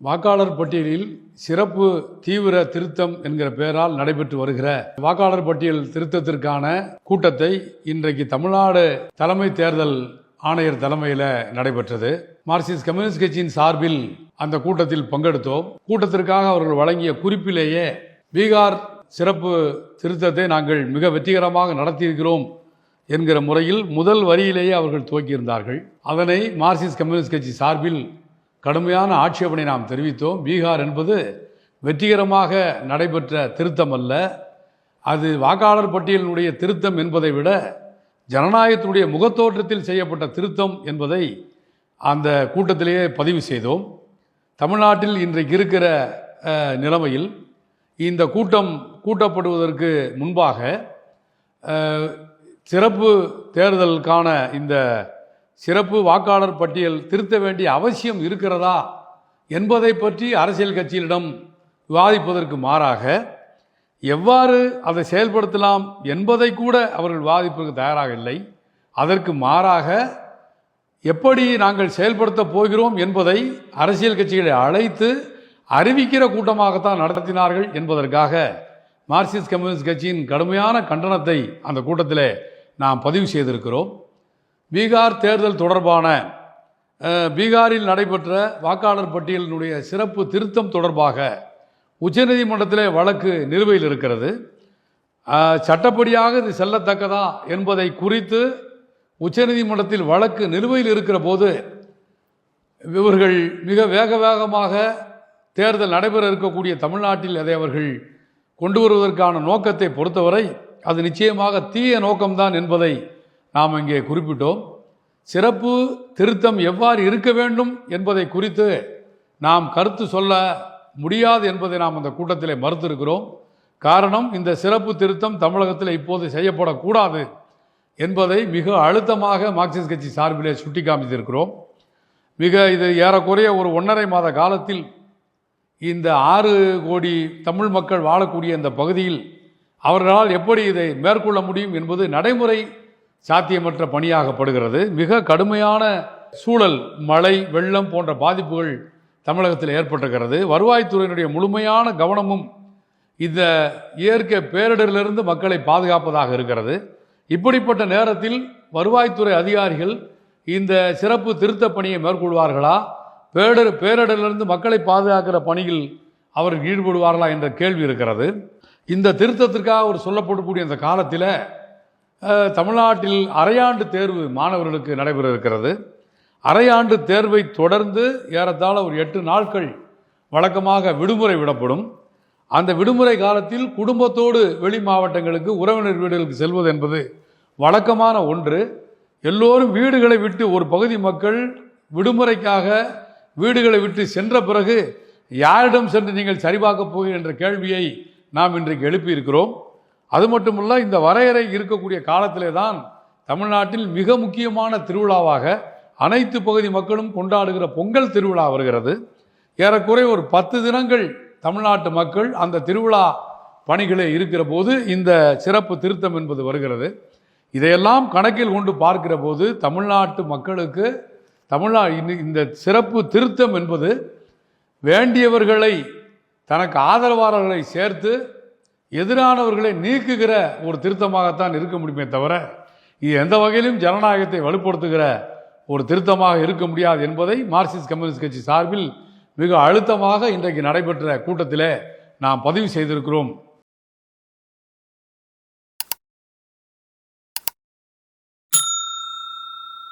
வாக்காளர் பட்டியலில் சிறப்பு தீவிர திருத்தம் என்கிற பெயரால் நடைபெற்று வருகிற வாக்காளர் பட்டியல் திருத்தத்திற்கான கூட்டத்தை இன்றைக்கு தமிழ்நாடு தலைமை தேர்தல் ஆணையர் தலைமையில் நடைபெற்றது. மார்க்சிஸ்ட் கம்யூனிஸ்ட் கட்சியின் சார்பில் அந்த கூட்டத்தில் பங்கெடுத்தோம். கூட்டத்திற்காக அவர்கள் வழங்கிய குறிப்பிலேயே பீகார் சிறப்பு திருத்தத்தை நாங்கள் மிக வெற்றிகரமாக நடத்தியிருக்கிறோம் என்கிற முறையில் முதல் வரியிலேயே அவர்கள் துவக்கியிருந்தார்கள். அதனை மார்க்சிஸ்ட் கம்யூனிஸ்ட் கட்சி சார்பில் கடுமையான ஆட்சேபனை நாம் தெரிவித்தோம். பீகார் என்பது வெற்றிகரமாக நடைபெற்ற திருத்தம் அல்ல, அது வாக்காளர் பட்டியலினுடைய திருத்தம் என்பதை விட ஜனநாயகத்தினுடைய முகத்தோற்றத்தில் செய்யப்பட்ட திருத்தம் என்பதை அந்த கூட்டத்திலேயே பதிவு செய்தோம். தமிழ்நாட்டில் இன்றைக்கு இருக்கிற நிலைமையில் இந்த கூட்டம் கூட்டப்படுவதற்கு முன்பாக சிறப்பு தேர்தலுக்கான இந்த சிறப்பு வாக்காளர் பட்டியல் திருத்த வேண்டிய அவசியம் இருக்கிறதா என்பதை பற்றி அரசியல் கட்சிகளிடம் விவாதிப்பதற்கு மாறாக எவ்வாறு அதை செயல்படுத்தலாம் என்பதை கூட அவர்கள் விவாதிப்பதற்கு தயாராக இல்லை. அதற்கு மாறாக எப்படி நாங்கள் செயல்படுத்த போகிறோம் என்பதை அரசியல் கட்சிகளை அழைத்து அறிவிக்கிற கூட்டமாகத்தான் நடத்தினார்கள் என்பதற்காக மார்க்சிஸ்ட் கம்யூனிஸ்ட் கட்சியின் கடுமையான கண்டனத்தை அந்த கூட்டத்தில் நாம் பதிவு செய்திருக்கிறோம். பீகார் தேர்தல் தொடர்பான பீகாரில் நடைபெற்ற வாக்காளர் பட்டியலினுடைய சிறப்பு திருத்தம் தொடர்பாக உச்சநீதிமன்றத்தில் வழக்கு நிலுவையில் இருக்கிறது. சட்டப்படியாக இது செல்லத்தக்கதா என்பதை குறித்து உச்சநீதிமன்றத்தில் வழக்கு நிலுவையில் இருக்கிற போது இவர்கள் மிக வேகமாக தேர்தல் நடைபெற இருக்கக்கூடிய தமிழ்நாட்டில் அதை அவர்கள் கொண்டு வருவதற்கான நோக்கத்தை பொறுத்தவரை அது நிச்சயமாக தீய நோக்கம்தான் என்பதை நாம் இங்கே குறிப்பிட்டோம். சிறப்பு திருத்தம் எவ்வாறு இருக்க வேண்டும் என்பதை குறித்து நாம் கருத்து சொல்ல முடியாது என்பதை நாம் அந்த கூட்டத்தில் மறுத்திருக்கிறோம். காரணம், இந்த சிறப்பு திருத்தம் தமிழகத்தில் இப்போது செய்யப்படக்கூடாது என்பதை மிக அழுத்தமாக மார்க்சிஸ்ட் கட்சி சார்பிலே சுட்டி காமித்திருக்கிறோம். இது ஏறக்குறைய ஒரு 1.5 மாத காலத்தில் இந்த 6 கோடி தமிழ் மக்கள் வாழக்கூடிய இந்த பகுதியில் அவர்களால் எப்படி இதை மேற்கொள்ள முடியும் என்பது நடைமுறை சாத்தியமற்ற பணியாகப்படுகிறது. மிக கடுமையான சூழல், மழை, வெள்ளம் போன்ற பாதிப்புகள் தமிழகத்தில் ஏற்பட்டிருக்கிறது. வருவாய்த்துறையினுடைய முழுமையான கவனமும் இந்த இயற்கை பேரிடரிலிருந்து மக்களை பாதுகாப்பதாக இருக்கிறது. இப்படிப்பட்ட நேரத்தில் வருவாய்த்துறை அதிகாரிகள் இந்த சிறப்பு திருத்த பணியை மேற்கொள்வார்களா, பேரிடரிலிருந்து மக்களை பாதுகாக்கிற பணியில் அவர்கள் ஈடுபடுவார்களா என்ற கேள்வி இருக்கிறது. இந்த திருத்தத்திற்காக அவர் சொல்லப்படக்கூடிய இந்த காலத்தில் தமிழ்நாட்டில் அரையாண்டு தேர்வு மாணவர்களுக்கு நடைபெற இருக்கிறது. அரையாண்டு தேர்வை தொடர்ந்து ஏறத்தாழ ஒரு 8 நாட்கள் வழக்கமாக விடுமுறை விடப்படும். அந்த விடுமுறை காலத்தில் குடும்பத்தோடு வெளி மாவட்டங்களுக்கு உறவினர் வீடுகளுக்கு செல்வது என்பது வழக்கமான ஒன்று. எல்லோரும் வீடுகளை விட்டு, ஒரு பகுதி மக்கள் விடுமுறைக்காக வீடுகளை விட்டு சென்ற பிறகு யாரிடம் சென்று நீங்கள் சரிபார்க்க போகிறீர்கள் என்ற கேள்வியை நாம் இன்றைக்கு எழுப்பியிருக்கிறோம். அது மட்டுமல்ல, இந்த வரையறை இருக்கக்கூடிய காலத்திலே தான் தமிழ்நாட்டில் மிக முக்கியமான திருவிழாவாக அனைத்து பகுதி மக்களும் கொண்டாடுகிற பொங்கல் திருவிழா வருகிறது. ஏறக்குறைய ஒரு 10 தினங்கள் தமிழ்நாட்டு மக்கள் அந்த திருவிழா பணிகளே இருக்கிற போது இந்த சிறப்பு திருத்தம் என்பது வருகிறது. இதையெல்லாம் கணக்கில் கொண்டு பார்க்கிற போது தமிழ்நாட்டு மக்களுக்கு இந்த சிறப்பு திருத்தம் என்பது வேண்டியவர்களை, தனக்கு ஆதரவாளர்களை சேர்த்து எதிரானவர்களை நீக்குகிற ஒரு திருத்தமாகத்தான் இருக்க முடியுமே தவிர இது எந்த வகையிலும் ஜனநாயகத்தை வலுப்படுத்துகிற ஒரு திருத்தமாக இருக்க முடியாது என்பதை மார்க்சிஸ்ட் கம்யூனிஸ்ட் கட்சி சார்பில் மிக அழுத்தமாக இன்றைக்கு நடைபெற்ற கூட்டத்திலே நாம் பதிவு செய்திருக்கிறோம்.